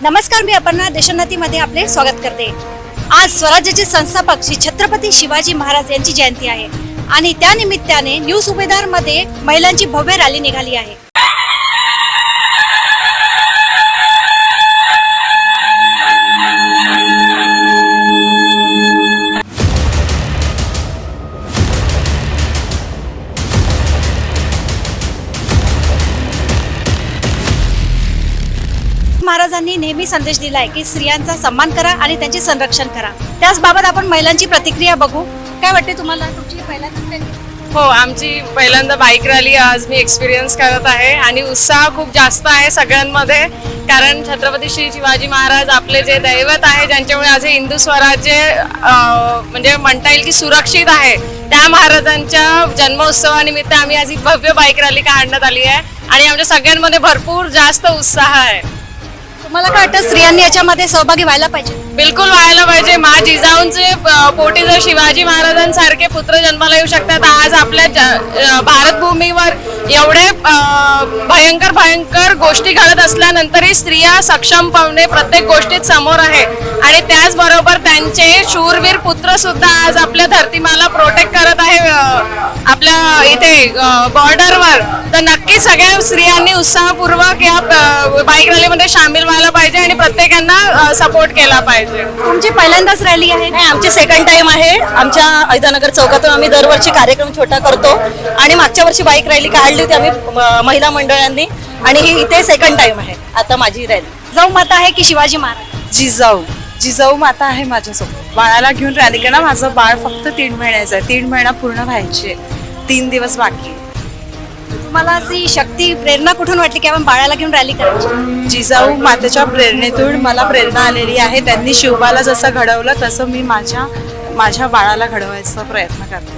नमस्कार, मी अपर्णा देशोन्नतीमध्ये आपले स्वागत करते। आज स्वराज्याचे संस्थापक श्री छत्रपती शिवाजी महाराज यांची जयंती आहे आणि त्या निमित्ताने न्यू सुभेदार मध्ये महिलांची भव्य रॅली निघाली आहे। महाराजांनी नेहमी संदेश दिलाय की स्त्रियांचा सन्मान करा आणि त्यांचे संरक्षण करा। त्याचबाबत आपण महिलांची प्रतिक्रिया बघू। काय वाटते तुम्हाला? तुमची पहिल्यांदा रॅली? हो, आमची पहिल्यांदा बाईक रॅली आज मी एक्सपिरियन्स करत आहे आणि उत्साह खूप जास्त आहे सगळ्यांमध्ये, कारण छत्रपती श्री शिवाजी महाराज आपले जे दैवत आहे, ज्यांच्यामुळे आज हे हिंदू स्वराज्य म्हणजे म्हणता येईल की सुरक्षित आहे, त्या महाराजांच्या जन्मोत्सवानिमित्त आम्ही आज ही भव्य बाईक रॅली काढण्यात आली आहे आणि आमच्या सगळ्यांमध्ये भरपूर जास्त उत्साह आहे। तुम्हाला काय वाटतं स्त्रियांनी याच्यामध्ये सहभागी व्हायला पाहिजे? बिलकुल व्हायला पाहिजे। मा जिजाऊंचे पोटी जर शिवाजी महाराजांसारखे पुत्र जन्माला येऊ शकतात, आज आपल्या भारत भूमीवर एवढे भयंकर गोष्टी घडत असल्यानंतरही स्त्रिया सक्षमपणे प्रत्येक गोष्टीत समोर आहे आणि त्याचबरोबर त्यांचे शूरवीर पुत्र सुद्धा आज आपल्या धरतीमाला प्रोटेक्ट करत आहे आपल्या इथे बॉर्डरवर। तर नक्की सगळ्या स्त्रियांनी उत्साहपूर्वक या बाईक रॅलीमध्ये सामील व्हायला पाहिजे आणि प्रत्येकांना सपोर्ट केला पाहिजे। तुमची पहिल्यांदाच रॅली आहे? नाही, आमची सेकंड टाइम आहे। आमच्या ऐदानगर चौकातून आम्ही दरवर्षी कार्यक्रम छोटा करतो आणि मागच्या वर्षी बाईक रॅली काढली होती आम्ही महिला मंडळांनी आणि ही इथे सेकंड टाइम आहे आता माझी रॅली। जाऊ माता आहे की शिवाजी महाराज? जिजाऊ माता आहे माझ्यासोबत। बाळाला घेऊन रॅली करणं, माझं बाळ फक्त 3 महिन्याचं आहे, 3 महिना पूर्ण व्हायचे, 3 दिवस बाकी। तुम्हाला अशी शक्ती प्रेरणा कुठून वाटली की आपण बाळाला घेऊन रॅली करायची? जिजाऊ मातेच्या प्रेरणेतून मला प्रेरणा आलेली आहे। त्यांनी शिवबाला जसं घडवलं तसं मी माझ्या बाळाला घडवायचा प्रयत्न करते।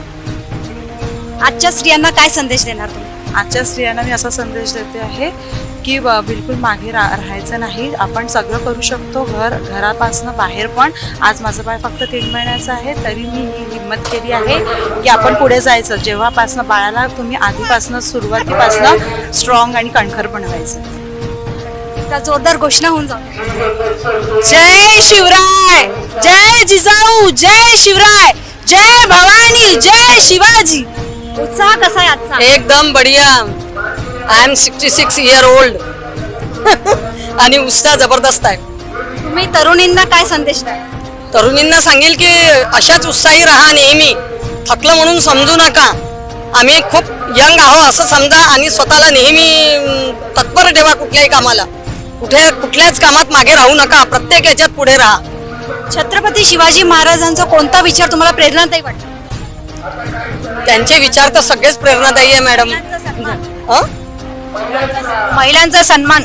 आजच्या स्त्रियांना काय संदेश देणार तुम्ही? आजच्या स्त्रियांना मी असा संदेश देते आहे की बिलकुल मागे राहायचं नाही, आपण सगळं करू शकतो, घरापासून बाहेर पण। आज माझं बाळ फक्त 3 महिन्याचं आहे तरी मी ही हिंमत केली आहे की आपण पुढे जायचं। जेव्हापासनं बाळाला तुम्ही आधीपासून सुरुवातीपासून स्ट्रॉंग आणि कणखर बनवायचं। एकदा जोरदार घोषणा होऊन जाऊ। जय शिवराय, जय जिजाऊ, जय शिवराय, जय भवानी, जय शिवाजी। उत्साह कसा आहे आजचा? एकदम बढिया। आय एम 66 year old आणि उत्साह जबरदस्त आहे। तुम्ही तरुणींना काय संदेश द्याल? तरुणींना सांगेल की अशाच उत्साही राहा, नेहमी थकलं म्हणून समजू नका। आम्ही खूप यंग आहोत असं समजा आणि स्वतःला नेहमी तत्पर ठेवा कुठल्याही कामाला, कुठल्याच कामात मागे राहू नका, प्रत्येक याच्यात पुढे राहा। छत्रपती शिवाजी महाराजांचा कोणता विचार तुम्हाला प्रेरणादायी वाटतो? त्यांचे विचार तर सगळेच प्रेरणादायी आहे मॅडम। महिलांचा सन्मान,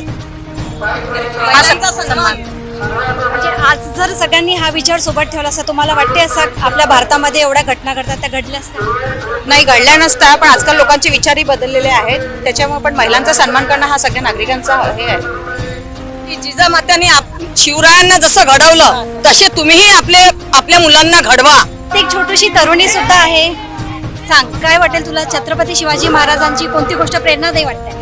म्हणजे आज जर सगळ्यांनी हा विचार सोबत ठेवला असता, तुम्हाला वाटते असं आपल्या भारतामध्ये एवढ्या घटना घडतात त्या घडल्या असत्या? नाही, घडल्या नसता, पण आजकाल लोकांचे विचारही बदललेले आहेत, त्याच्यामुळे पण महिलांचा सन्मान करणं हा सगळ्या नागरिकांचा हे आहे। जिजामात्यांनी शिवरायांना जसं घडवलं तसे तुम्हीही आपल्या मुलांना घडवा। एक छोटीशी तरुणी सुद्धा आहे, सांग काय वाटेल तुला? छत्रपती शिवाजी महाराजांची कोणती गोष्ट प्रेरणादायी वाटते?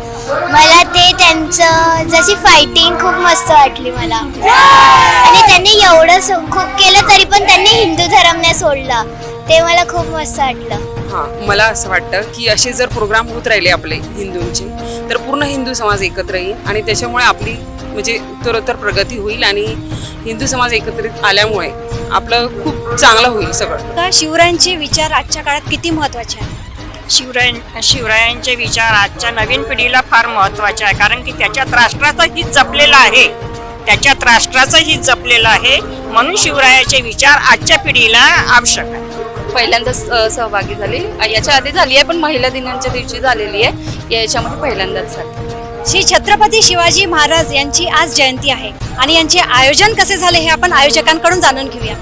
मला ते त्यांचं जशी फायटिंग खूप मस्त वाटली मला, आणि त्यांनी एवढं खूप केलं तरी पण त्यांनी हिंदू धर्म नाही सोडला, ते मला खूप मस्त वाटलं। हां, मला असं वाटतं की असे जर प्रोग्राम होत राहिले आपले हिंदूंचे, तर पूर्ण हिंदू समाज एकत्र येईल आणि त्याच्यामुळे आपली म्हणजे उत्तरोत्तर प्रगती होईल आणि हिंदू समाज एकत्रित आल्यामुळे आपलं खूप चांगलं होईल सगळं। शिवरायांचे विचार आजच्या काळात किती महत्त्वाचे आहेत? शिवरायांचे विचार आजच्या नवीन पिढीला फार महत्त्वाचे आहे, कारण की त्याच्यात राष्ट्राचं हित जपलेलं आहे, म्हणून शिवरायाचे विचार आजच्या पिढीला आवश्यक आहे। पहिल्यांदाच सहभागी झाली, याच्या आधी झाली आहे पण महिला दिनाच्या दिवशी झालेली आहे, याच्यामध्ये पहिल्यांदाच झाली। श्री छत्रपती शिवाजी महाराज यांची आज जयंती आहे आणि यांचे आयोजन कसे झाले हे आपण आयोजकांकडून जाणून घेऊया।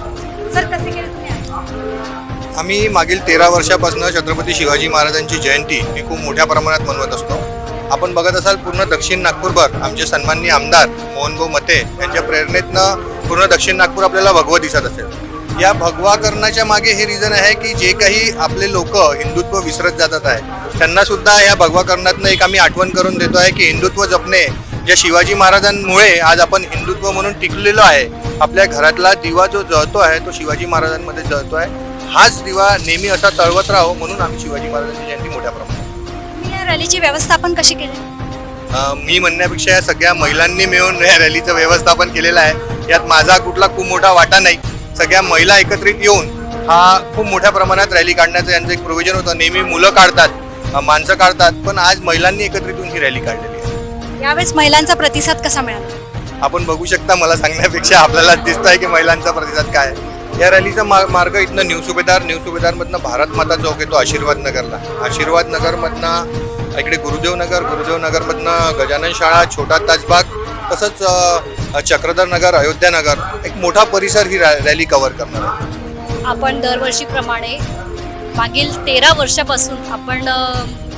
सर, कसे केले तुम्ही आयोजन? आम्ही मागील 13 वर्षापासून छत्रपती शिवाजी महाराजांची जयंती ही खूप मोठ्या प्रमाणात मनवत असतो। आपण बघत असाल पूर्ण दक्षिण नागपूरभर आमचे सन्माननीय आमदार मोहनभाऊ मते यांच्या प्रेरणेतनं पूर्ण दक्षिण नागपूर आपल्याला भगवा दिसत असेल। या भगवा करण्याच्या मागे हे रिझन आहे की जे काही आपले लोक हिंदुत्व विसरत जातात आहे त्यांना सुद्धा या भगवा करण्यातनं एक आम्ही आठवण करून देतो आहे की हिंदुत्व जपणे ज्या शिवाजी महाराजांमुळे आज आपण हिंदुत्व म्हणून टिकलेलो आहे. आपल्या घरातला दिवा जो जळतो आहे तो शिवाजी महाराजांमध्ये जळतो आहे. हाच दिवा नेहमी असा तळवत राहो म्हणून आम्ही शिवाजी महाराजांची जयंती मोठ्या प्रमाणात. तुम्ही या रॅलीची व्यवस्थापन कशी केली? मी म्हणण्यापेक्षा या सगळ्या महिलांनी मिळून या रॅलीचं व्यवस्थापन केलेलं आहे. यात माझा कुठला खूप मोठा वाटा नाही. सगळ्या महिला एकत्रित येऊन हा खूप मोठ्या प्रमाणात रॅली काढण्याचं यांचं एक प्रोव्हिजन होतं. नेहमी मुलं काढतात, माणसं काढतात, पण आज महिलांनी एकत्रित येऊन ही रॅली काढलेली आहे. यावेळेस महिलांचा प्रतिसाद कसा मिळाला? आपण बघू शकता, मला सांगण्यापेक्षा आपल्याला दिसत आहे की महिलांचा प्रतिसाद काय आहे. या रॅलीचा मार्ग इथनं न्यू सुभेदारमधनं भारत माता चौक येतो आशीर्वाद नगरला. आशीर्वाद नगरमधनं इकडे गुरुदेव नगरमधनं गजानन शाळा, छोटा ताजबाग, तसंच चक्रधर नगर, अयोध्या नगर, एक मोठा परिसर ही रॅली कव्हर करणार आहे. आपण दरवर्षीप्रमाणे मागील 13 वर्षापासून आपण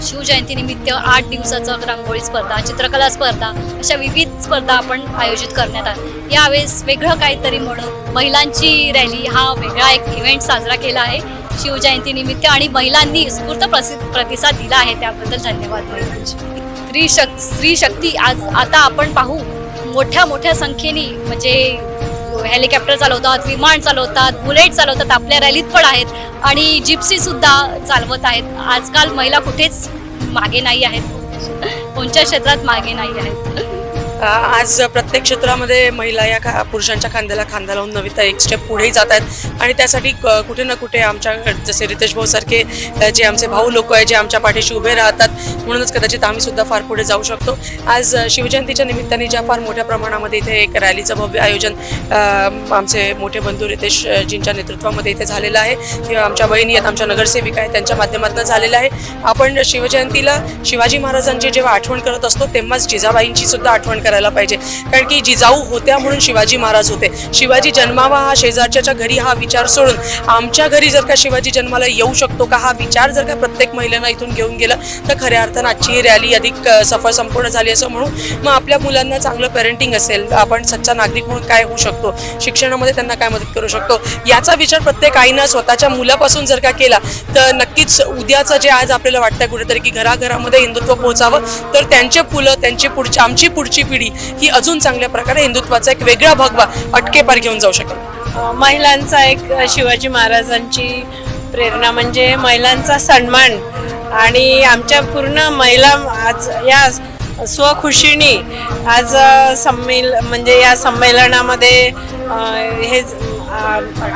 शिवजयंतीनिमित्त 8 दिवसाचं रांगोळी स्पर्धा, चित्रकला स्पर्धा अशा विविध स्पर्धा आपण आयोजित करण्यात आल्या. यावेळेस वेगळं काहीतरी म्हणून महिलांची रॅली हा वेगळा एक इव्हेंट साजरा केला आहे शिवजयंतीनिमित्त आणि महिलांनी उत्स्फूर्त प्रतिसाद दिला आहे. त्याबद्दल धन्यवाद महिलांची. स्त्री शक्ती आज आता आपण पाहू मोठ्या संख्येने म्हणजे हेलिकॉप्टर चालवतात, विमान चालवतात, बुलेट चालवतात, आपल्या रॅलीत पण आहेत आणि जिप्सी सुद्धा चालवत आहेत. आजकाल महिला कुठेच मागे नाही आहेत, कोणत्या क्षेत्रात मागे नाही आहेत. आज प्रत्येक क्षेत्रामध्ये महिला या पुरुषांच्या खांद्याला खांदा लावून नव्हे तर एक स्टेप पुढेही जात आहेत आणि त्यासाठी कुठे ना कुठे आमच्या जसे रितेश भाऊ सारखे जे आमचे भाऊ लोक आहेत जे आमच्या पाठीशी उभे राहतात, म्हणूनच कदाचित आम्ही सुद्धा फार पुढे जाऊ शकतो. आज शिवजयंतीच्या निमित्ताने ज्या फार मोठ्या प्रमाणामध्ये इथे एक रॅलीचं भव्य आयोजन आमचे मोठे बंधू रितेशजींच्या नेतृत्वामध्ये इथे झालेलं आहे किंवा आमच्या बहिणी आहेत, आमच्या नगरसेविका आहेत, त्यांच्या माध्यमातून झालेलं आहे. आपण शिवजयंतीला शिवाजी महाराजांची जेव्हा आठवण करत असतो तेव्हाच जिजाबाईंची सुद्धा आठवण करायला पाहिजे, कारण की जिजाऊ होत्या म्हणून शिवाजी महाराज होते. शिवाजी जन्मावा हा शेजारच्या घरी हा विचार सोडून आमच्या घरी जर का शिवाजी जन्माला येऊ शकतो का हा विचार जर का प्रत्येक महिलांना इथून घेऊन गेलं तर खऱ्या अर्थानं आजची ही रॅली अधिक सफळ संपूर्ण झाली असं म्हणून मग आपल्या मुलांना चांगलं पेरेंटिंग असेल, आपण सच्चा नागरिक म्हणून काय होऊ शकतो, शिक्षणामध्ये त्यांना काय मदत करू शकतो याचा विचार प्रत्येक आईनं स्वतःच्या मुलापासून जर का केला तर नक्कीच उद्याचं जे आज आपल्याला वाटतं कुठेतरी की घराघरामध्ये हिंदुत्व पोहोचावं तर त्यांचे फुलं त्यांची आमची पुढची पिढी ही अजून चांगल्या प्रकारे हिंदुत्वाचा एक वेगळा भगवा अटकेपार घेऊन जाऊ शकेल. महिलांचा एक शिवाजी महाराजांची प्रेरणा म्हणजे महिलांचा सन्मान आणि आमच्या पूर्ण महिला आज या स्वखुशीने आज म्हणजे या संमेलनामध्ये हे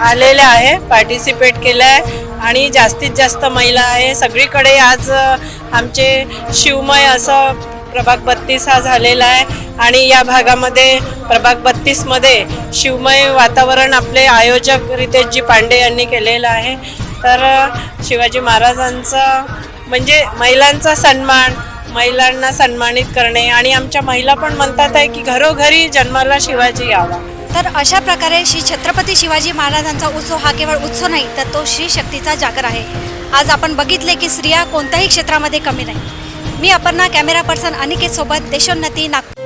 आलेले आहे, पार्टिसिपेट केलं आहे आणि जास्तीत जास्त महिला आहे. सगळीकडे आज आमचे शिवमय असं प्रभाग 32 हा झालेला आहे आणि या भागामध्ये प्रभाग 32 मध्ये शिवमय वातावरण आपले आयोजक रितेशजी पांडे यांनी केलेलं आहे. तर शिवाजी महाराजांचा म्हणजे महिलांचा सन्मान, महिलांना सन्मानित करणे आणि आमच्या महिला पण म्हणतात आहे की घरोघरी जन्माला शिवाजी यावा. तर अशा प्रकारे श्री छत्रपती शिवाजी महाराजांचा उत्सव हा केवळ उत्सव नाही तर तो श्री शक्तीचा जागर आहे. आज आपण बघितले की स्त्रिया कोणत्याही क्षेत्रामध्ये कमी नाही. मी अपर्णा, कॅमेरा पर्सन अनिकेत सोबत, देशोन्नती, नागपूर.